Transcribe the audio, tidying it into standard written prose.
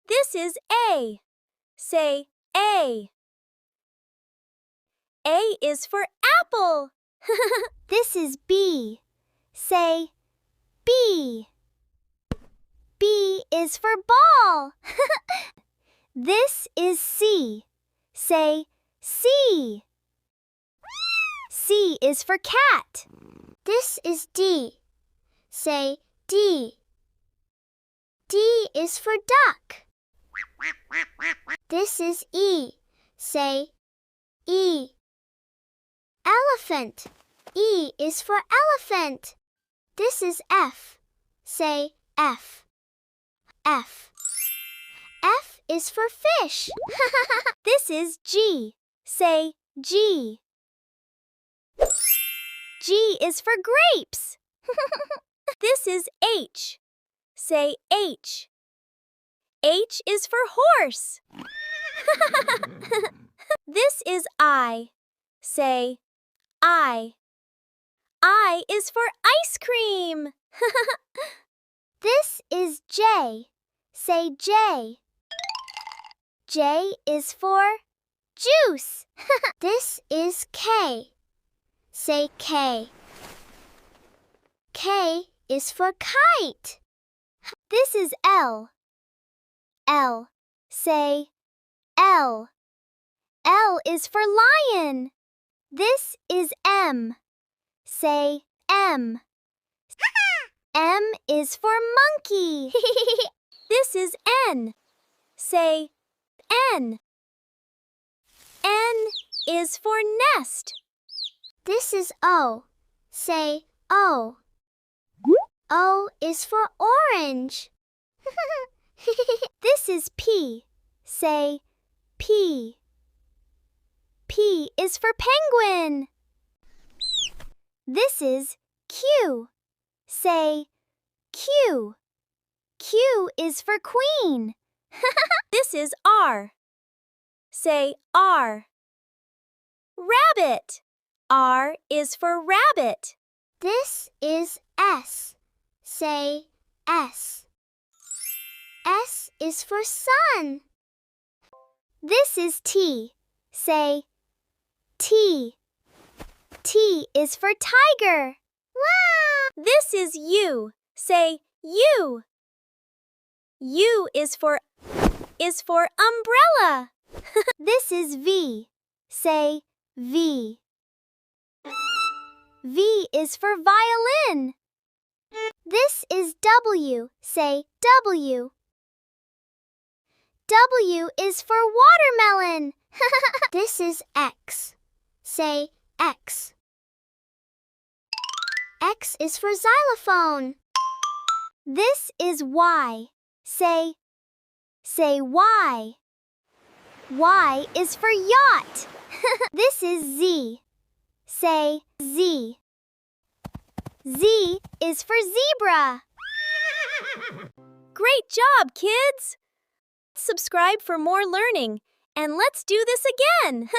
This is A. Say A. A is for apple. This is B. Say B. B is for ball. This is C. Say C. C is for cat. This is D. Say D. D is for duck. This is E. Say E. Elephant. E is for elephant. This is F. Say F. F. F is for fish. This is G. Say G. G is for grapes. This is H. Say H. H is for horse. This is I. Say I. I is for ice cream. This is J. Say J. J is for juice. This is K. Say K. K is for kite. This is L. L. Say L. L is for lion. This is M. Say M. M is for monkey. This is N. Say N. N is for nest. This is O. Say O. O is for orange. This is P. Say P. P is for penguin. This is Q. Say Q. Q is for queen. This is R. Say R. Rabbit. R is for rabbit. This is S. Say S. S is for sun. This is T. Say T. T is for tiger. Wow! This is U. Say U. U is for umbrella. This is V. Say V. V is for violin. This is W. Say W. W is for watermelon. This is X. Say X. X is for xylophone. This is Y. Say Y. Y is for yacht. This is Z. Say Z. Z is for zebra. Great job, kids! Subscribe for more learning, and let's do this again!